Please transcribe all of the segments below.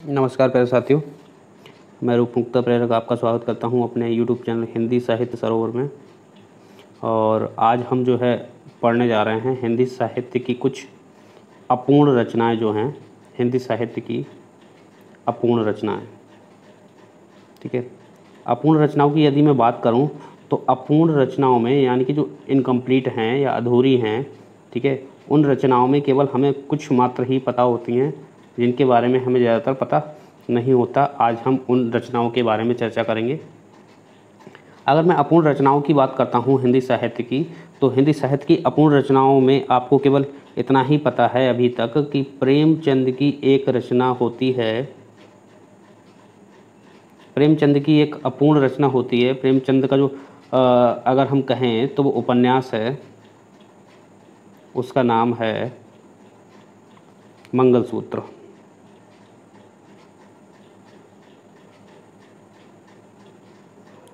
नमस्कार प्यारे साथियों, मैं रूपमुक्ता प्रेरक आपका स्वागत करता हूं अपने यूट्यूब चैनल हिंदी साहित्य सरोवर में। और आज हम जो है पढ़ने जा रहे हैं हिंदी साहित्य की कुछ अपूर्ण रचनाएं जो हैं, हिंदी साहित्य की अपूर्ण रचनाएं। ठीक है, अपूर्ण रचनाओं की यदि मैं बात करूं तो अपूर्ण रचनाओं में यानी कि जो इनकम्प्लीट हैं या अधूरी हैं, ठीक है, उन रचनाओं में केवल हमें कुछ मात्र ही पता होती हैं जिनके बारे में हमें ज़्यादातर पता नहीं होता। आज हम उन रचनाओं के बारे में चर्चा करेंगे। अगर मैं अपूर्ण रचनाओं की बात करता हूँ हिंदी साहित्य की, तो हिंदी साहित्य की अपूर्ण रचनाओं में आपको केवल इतना ही पता है अभी तक कि प्रेमचंद की एक रचना होती है। प्रेमचंद की एक अपूर्ण रचना होती है। प्रेमचंद का जो अगर हम कहें तो वो उपन्यास है, उसका नाम है मंगलसूत्र।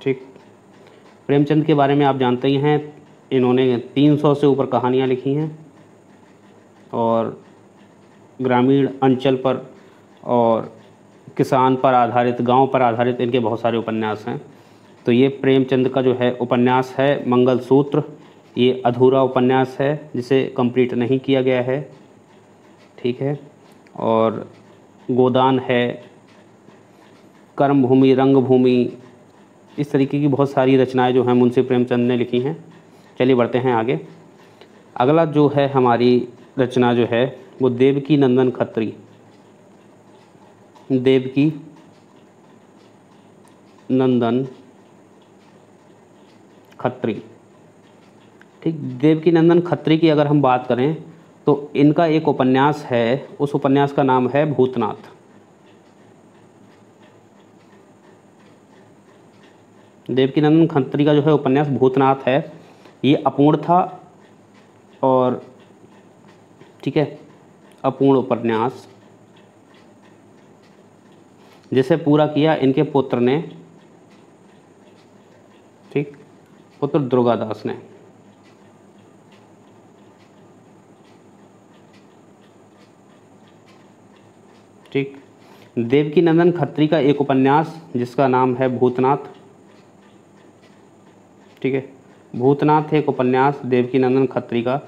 ठीक, प्रेमचंद के बारे में आप जानते ही हैं, इन्होंने 300 से ऊपर कहानियाँ लिखी हैं और ग्रामीण अंचल पर और किसान पर आधारित, गांव पर आधारित इनके बहुत सारे उपन्यास हैं। तो ये प्रेमचंद का जो है उपन्यास है मंगलसूत्र। ये अधूरा उपन्यास है जिसे कंप्लीट नहीं किया गया है। ठीक है, और गोदान है, कर्मभूमि, रंगभूमि, इस तरीके की बहुत सारी रचनाएं जो हैं मुंशी प्रेमचंद ने लिखी हैं। चलिए बढ़ते हैं आगे। अगला जो है हमारी रचना जो है वो देवकी नंदन खत्री। देवकी नंदन खत्री। ठीक, देवकी नंदन खत्री की अगर हम बात करें तो इनका एक उपन्यास है, उस उपन्यास का नाम है भूतनाथ। देवकी नंदन खत्री का जो है उपन्यास भूतनाथ है। ये अपूर्ण था और ठीक है, अपूर्ण उपन्यास जिसे पूरा किया इनके पुत्र ने, ठीक, पुत्र दुर्गादास ने। ठीक, देवकी नंदन खत्री का एक उपन्यास जिसका नाम है भूतनाथ। ठीक है, भूतनाथ एक उपन्यास देवकी नंदन खत्री का,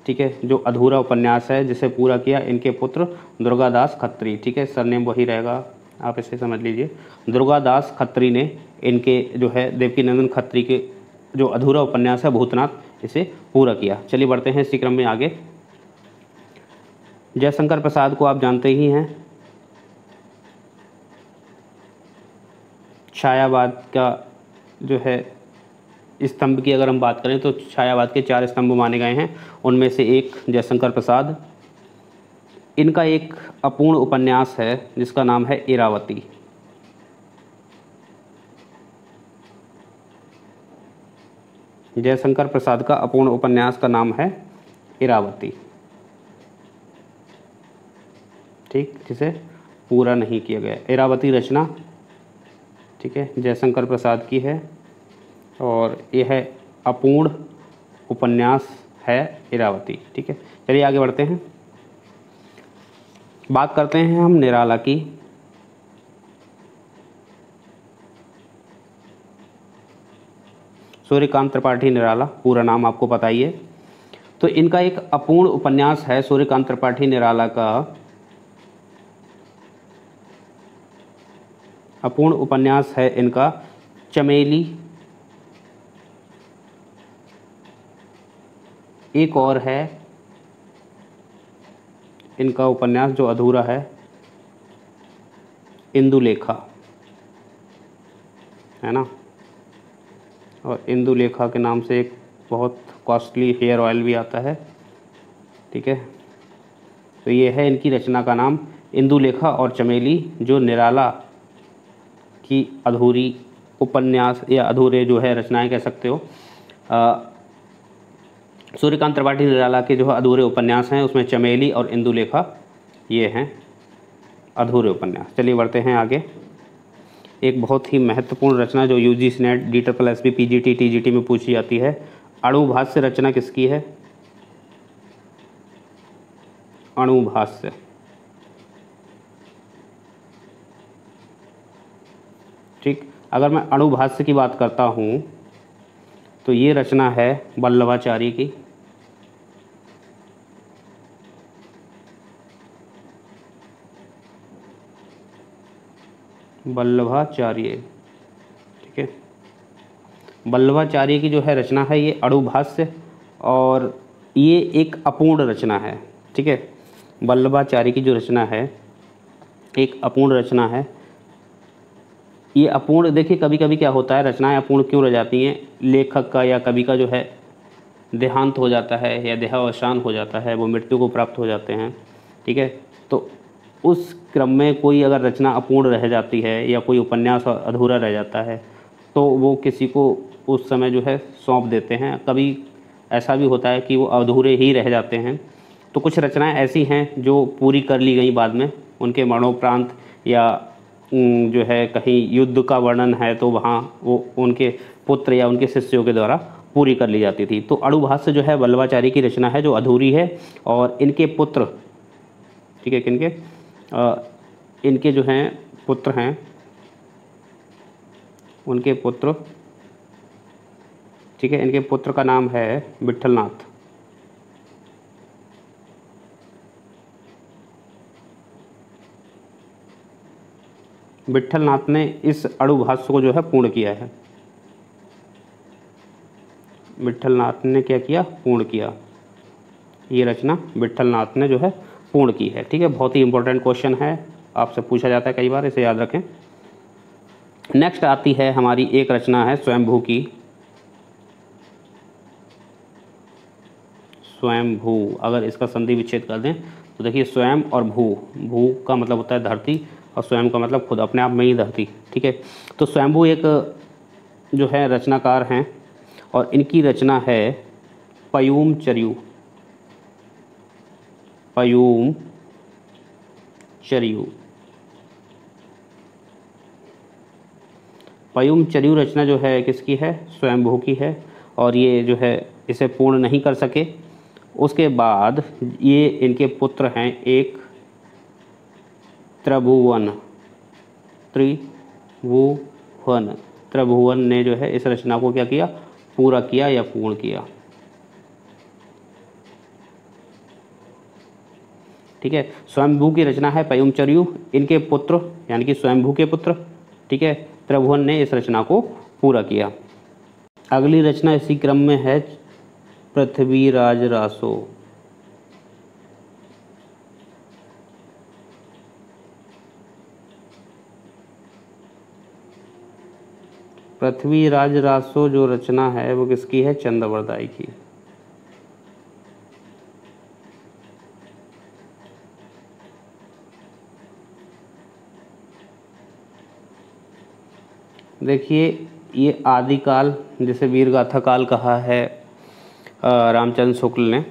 ठीक है, जो अधूरा उपन्यास है जिसे पूरा किया इनके पुत्र दुर्गादास खत्री। ठीक है, सरनेम वही रहेगा, आप इसे समझ लीजिए। दुर्गादास खत्री ने इनके जो है देवकी नंदन खत्री के जो अधूरा उपन्यास है भूतनाथ, इसे पूरा किया। चलिए बढ़ते हैं इसी क्रम में आगे। जयशंकर प्रसाद को आप जानते ही हैं, छायावाद का जो है स्तंभ की अगर हम बात करें तो छायावाद के 4 स्तंभ माने गए हैं, उनमें से एक जयशंकर प्रसाद। इनका एक अपूर्ण उपन्यास है जिसका नाम है इरावती। जयशंकर प्रसाद का अपूर्ण उपन्यास का नाम है इरावती। ठीक, जिसे पूरा नहीं किया गया। इरावती रचना, ठीक है, जयशंकर प्रसाद की है और यह है अपूर्ण उपन्यास है इरावती। ठीक है, चलिए आगे बढ़ते हैं। बात करते हैं हम निराला की। सूर्यकांत त्रिपाठी निराला, पूरा नाम आपको पता ही है। तो इनका एक अपूर्ण उपन्यास है सूर्यकांत त्रिपाठी निराला का, अपूर्ण उपन्यास है इनका चमेली। एक और है इनका उपन्यास जो अधूरा है, इंदुलेखा, है ना। और इंदुलेखा के नाम से एक बहुत कॉस्टली हेयर ऑयल भी आता है। ठीक है, तो ये है इनकी रचना का नाम इंदुलेखा और चमेली, जो निराला की अधूरी उपन्यास या अधूरे जो है रचनाएं कह सकते हो। सूर्यकांत त्रिपाठी निराला के जो है अधूरे उपन्यास हैं, उसमें चमेली और इंदुलेखा ये हैं अधूरे उपन्यास। चलिए बढ़ते हैं आगे। एक बहुत ही महत्वपूर्ण रचना जो UGC net DSSB PGT TGT में पूछी जाती है, अणुभाष्य रचना किसकी है? अणुभाष्य। ठीक। अगर मैं अणुभाष्य की बात करता हूँ तो ये रचना है वल्लभाचार्य की। वल्लभाचार्य, ठीक है। वल्लभाचार्य की जो है रचना है ये अणुभाष्य, और ये एक अपूर्ण रचना है, ठीक है। वल्लभाचार्य की जो रचना है एक अपूर्ण रचना है। ये अपूर्ण, देखिए कभी कभी क्या होता है, रचनाएं अपूर्ण क्यों रह जाती हैं, लेखक का या कवि का जो है देहांत हो जाता है या देहावसान हो जाता है, वो मृत्यु को प्राप्त हो जाते हैं, ठीक है। तो उस क्रम में कोई अगर रचना अपूर्ण रह जाती है या कोई उपन्यास अधूरा रह जाता है तो वो किसी को उस समय जो है सौंप देते हैं। कभी ऐसा भी होता है कि वो अधूरे ही रह जाते हैं। तो कुछ रचनाएं ऐसी हैं जो पूरी कर ली गई बाद में, उनके मरणोपरांत, या जो है कहीं युद्ध का वर्णन है तो वहाँ वो उनके पुत्र या उनके शिष्यों के द्वारा पूरी कर ली जाती थी। तो अणुभाष्य जो है वल्लभाचार्य की रचना है जो अधूरी है, और इनके पुत्र, ठीक है, किनके इनके जो हैं पुत्र हैं, उनके पुत्र, ठीक है, इनके पुत्र का नाम है विट्ठलनाथ। विट्ठलनाथ ने इस अणुभाष्य को जो है पूर्ण किया है। विट्ठलनाथ ने क्या किया, पूर्ण किया। ये रचना विट्ठलनाथ ने जो है पूर्ण की है, ठीक है। बहुत ही इंपॉर्टेंट क्वेश्चन है, आपसे पूछा जाता है कई बार, इसे याद रखें। नेक्स्ट आती है हमारी एक रचना है स्वयंभू की। स्वयंभू, अगर इसका संधि विच्छेद कर दें तो देखिए स्वयं और भू, भू का मतलब होता है धरती और स्वयं का मतलब खुद, अपने आप में ही धरती, ठीक है। तो स्वयंभू एक जो है रचनाकार हैं और इनकी रचना है पयूम चर्यू। पयूम चर्यू, पयूम चर्यू रचना जो है किसकी है, स्वयंभू की है, और ये जो है इसे पूर्ण नहीं कर सके। उसके बाद ये इनके पुत्र हैं एक त्रिभुवन, त्रिभुवन, त्रिभुवन ने जो है इस रचना को क्या किया, पूरा किया या पूर्ण किया, ठीक है। स्वयंभू की रचना है पयूम चर्यू, इनके पुत्र यानी कि स्वयंभू के पुत्र, ठीक है, त्रिभुवन ने इस रचना को पूरा किया। अगली रचना इसी क्रम में है पृथ्वीराज रासो। पृथ्वीराज रासो जो रचना है वो किसकी है, चंद्रवरदाई की। देखिए ये आदिकाल, जिसे वीरगाथा काल कहा है रामचंद्र शुक्ल ने।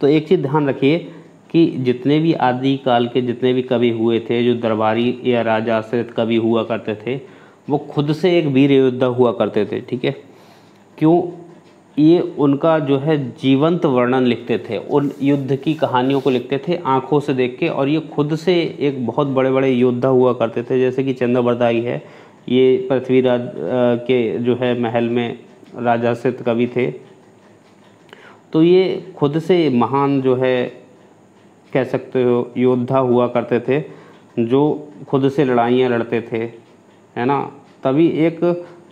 तो एक चीज़ ध्यान रखिए कि जितने भी आदिकाल के जितने भी कवि हुए थे, जो दरबारी या राजा आश्रित कवि हुआ करते थे, वो खुद से एक वीर योद्धा हुआ करते थे, ठीक है। क्यों, ये उनका जो है जीवंत वर्णन लिखते थे, उन युद्ध की कहानियों को लिखते थे आंखों से देख के, और ये खुद से एक बहुत बड़े बड़े योद्धा हुआ करते थे। जैसे कि चंद्रवरदाई है, ये पृथ्वीराज के जो है महल में राजाश्रित कवि थे। तो ये खुद से महान जो है कह सकते हो योद्धा हुआ करते थे, जो खुद से लड़ाइयाँ लड़ते थे, है ना। तभी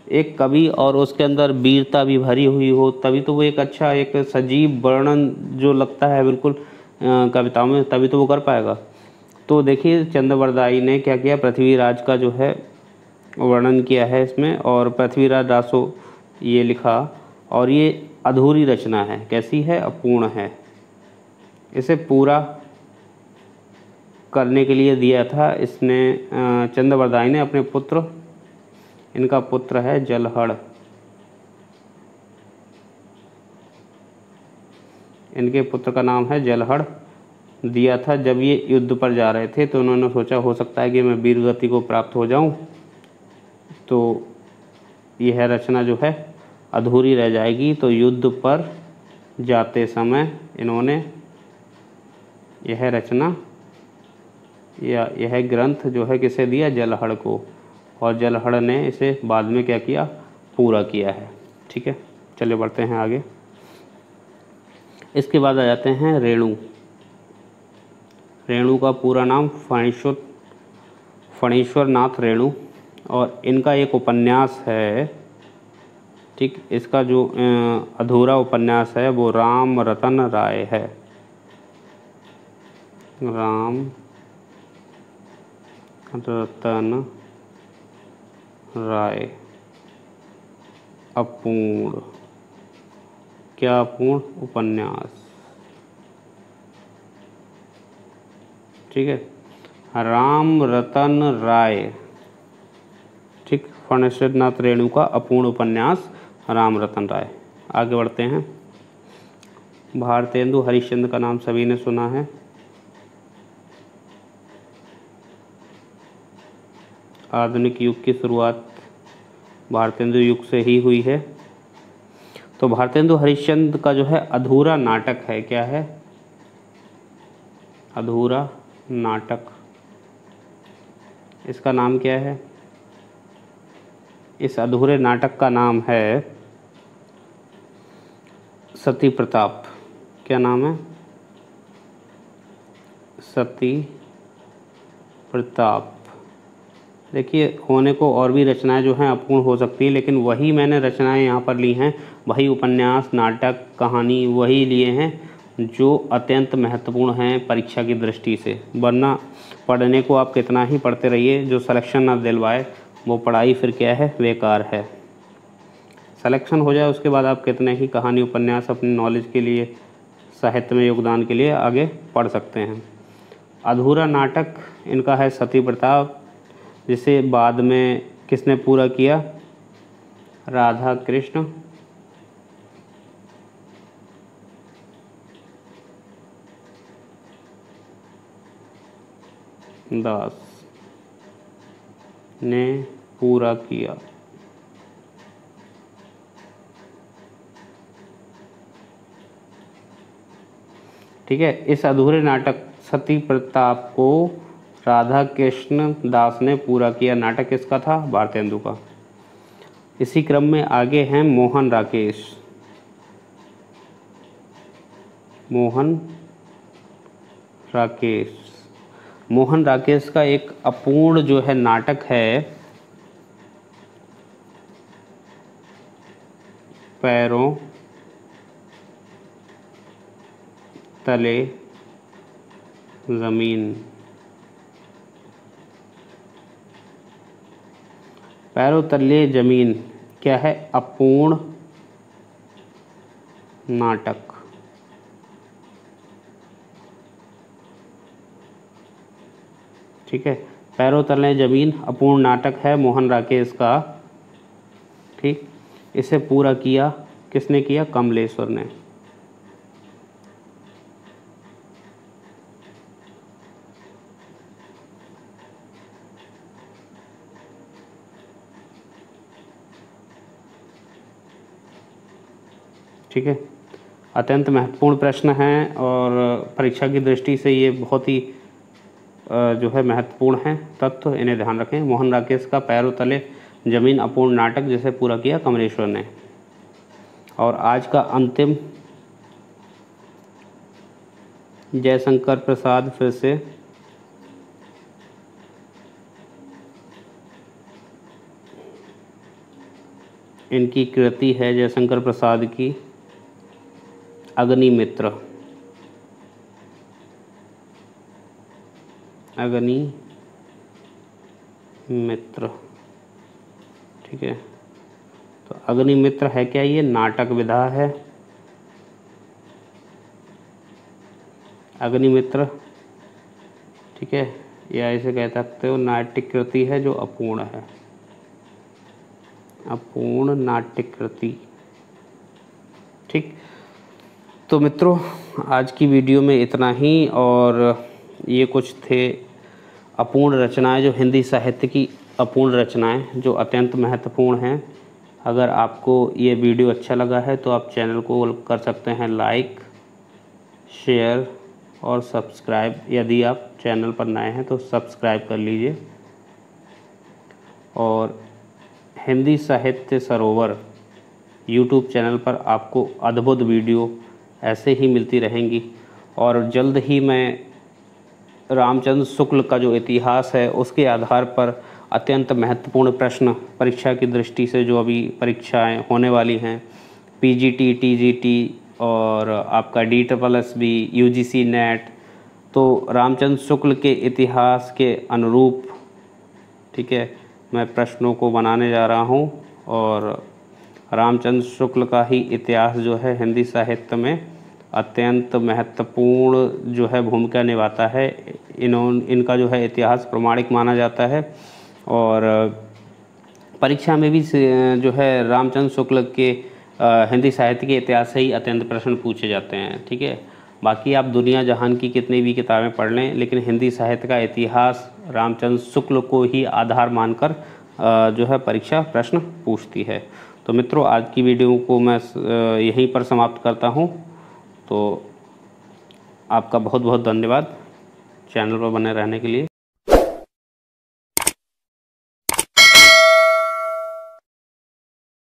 एक कवि और उसके अंदर वीरता भी भरी हुई हो, तभी तो वो एक अच्छा एक सजीव वर्णन जो लगता है बिल्कुल कविताओं में, तभी तो वो कर पाएगा। तो देखिए चंद्रवरदाई ने क्या किया, पृथ्वीराज का जो है वर्णन किया है इसमें, और पृथ्वीराज रासो ये लिखा, और ये अधूरी रचना है, कैसी है, अपूर्ण है। इसे पूरा करने के लिए दिया था इसने चंद्रवरदाई ने अपने पुत्र, इनका पुत्र है जलहड़, इनके पुत्र का नाम है जलहड़, दिया था। जब ये युद्ध पर जा रहे थे तो उन्होंने सोचा हो सकता है कि मैं वीरगति को प्राप्त हो जाऊं, तो यह रचना जो है अधूरी रह जाएगी। तो युद्ध पर जाते समय इन्होंने यह रचना या यह ग्रंथ जो है किसे दिया, जलहड़ को। और जलहड़ ने इसे बाद में क्या किया, पूरा किया है। ठीक है, चलिए बढ़ते हैं आगे। इसके बाद आ जाते हैं रेणु। रेणु का पूरा नाम फणीश्वर नाथ रेणु, और इनका एक उपन्यास है। ठीक, इसका जो अधूरा उपन्यास है वो राम रतन राय है। राम रतन राय अपूर्ण, क्या अपूर्ण उपन्यास। ठीक है, राम रतन राय, ठीक, फणीश्वर नाथ रेणु का अपूर्ण उपन्यास राम रतन राय। आगे बढ़ते हैं। भारतेंदु हरिश्चंद्र का नाम सभी ने सुना है। आधुनिक युग की शुरुआत भारतेंदु युग से ही हुई है। तो भारतेंदु हरिश्चंद्र का जो है अधूरा नाटक है, क्या है, अधूरा नाटक। इसका नाम क्या है, इस अधूरे नाटक का नाम है सती प्रताप। क्या नाम है, सती प्रताप। देखिए, होने को और भी रचनाएं जो हैं अपूर्ण हो सकती हैं, लेकिन वही मैंने रचनाएं यहाँ पर ली हैं, वही उपन्यास, नाटक, कहानी वही लिए हैं जो अत्यंत महत्वपूर्ण हैं परीक्षा की दृष्टि से। वरना पढ़ने को आप कितना ही पढ़ते रहिए, जो सिलेक्शन ना दिलवाए वो पढ़ाई फिर क्या है, बेकार है। सिलेक्शन हो जाए उसके बाद आप कितने ही कहानी, उपन्यास अपनी नॉलेज के लिए, साहित्य में योगदान के लिए आगे पढ़ सकते हैं। अधूरा नाटक इनका है सती प्रताप, जिसे बाद में किसने पूरा किया, राधा कृष्ण दास ने पूरा किया। ठीक है, इस अधूरे नाटक सती प्रताप को राधा कृष्ण दास ने पूरा किया। नाटक किसका था, भारतेंदु का। इसी क्रम में आगे हैं मोहन राकेश। मोहन राकेश, मोहन राकेश का एक अपूर्ण जो है नाटक है पैरों तले जमीन। पैरों तले जमीन क्या है, अपूर्ण नाटक। ठीक है, पैरों तले जमीन अपूर्ण नाटक है मोहन राकेश का। ठीक, इसे पूरा किया किसने किया, कमलेश्वर ने। ठीक है, अत्यंत महत्वपूर्ण प्रश्न हैं और परीक्षा की दृष्टि से ये बहुत ही जो है महत्वपूर्ण हैं तत्व, इन्हें ध्यान रखें। मोहन राकेश का पैरों तले जमीन अपूर्ण नाटक जिसे पूरा किया कमलेश्वर ने। और आज का अंतिम, जयशंकर प्रसाद, फिर से इनकी कृति है जयशंकर प्रसाद की अग्निमित्र। अग्निमित्र, ठीक है, तो अग्निमित्र है क्या, ये नाटक विधा है। अग्निमित्र, ठीक है, या इसे कह सकते हो नाट्य कृति है जो अपूर्ण है, अपूर्ण नाट्य कृति। ठीक, तो मित्रों आज की वीडियो में इतना ही, और ये कुछ थे अपूर्ण रचनाएं, जो हिंदी साहित्य की अपूर्ण रचनाएं जो अत्यंत महत्वपूर्ण हैं। अगर आपको ये वीडियो अच्छा लगा है तो आप चैनल को कर सकते हैं लाइक, शेयर और सब्सक्राइब। यदि आप चैनल पर नए हैं तो सब्सक्राइब कर लीजिए। और हिंदी साहित्य सरोवर यूट्यूब चैनल पर आपको अद्भुत वीडियो ऐसे ही मिलती रहेंगी। और जल्द ही मैं रामचंद्र शुक्ल का जो इतिहास है उसके आधार पर अत्यंत महत्वपूर्ण प्रश्न परीक्षा की दृष्टि से जो अभी परीक्षाएं होने वाली हैं, पीजीटी, टीजीटी और आपका DSSB, यूजीसी नेट, तो रामचंद्र शुक्ल के इतिहास के अनुरूप, ठीक है, मैं प्रश्नों को बनाने जा रहा हूं। और रामचंद्र शुक्ल का ही इतिहास जो है हिंदी साहित्य में अत्यंत महत्वपूर्ण जो है भूमिका निभाता है। इनका जो है इतिहास प्रमाणिक माना जाता है और परीक्षा में भी जो है रामचंद्र शुक्ल के हिंदी साहित्य के इतिहास से ही अत्यंत प्रश्न पूछे जाते हैं, ठीक है। बाकी आप दुनिया जहान की कितनी भी किताबें पढ़ लें, लेकिन हिंदी साहित्य का इतिहास रामचंद्र शुक्ल को ही आधार मानकर जो है परीक्षा प्रश्न पूछती है। तो मित्रों, आज की वीडियो को मैं यहीं पर समाप्त करता हूं। तो आपका बहुत बहुत धन्यवाद चैनल पर बने रहने के लिए।